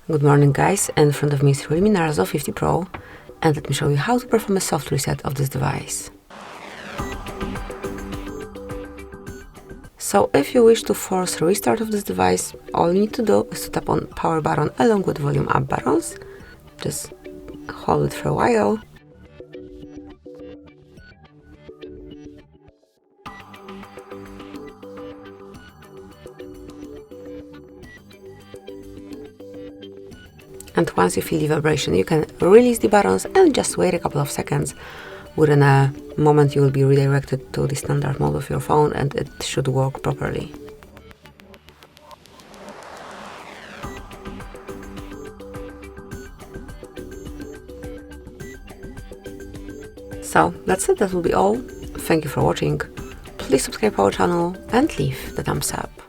Good morning guys, in front of me is Realme Narzo 50 Pro, and let me show you how to perform a soft reset of this device. So if you wish to force a restart of this device, all you need to do is to tap on power button along with volume up buttons. Just hold it for a while. And once you feel the vibration, you can release the buttons and just wait a couple of seconds. Within a moment you will be redirected to the standard mode of your phone and it should work properly. So that's it, that will be all. Thank you for watching. Please subscribe our channel and leave the thumbs up.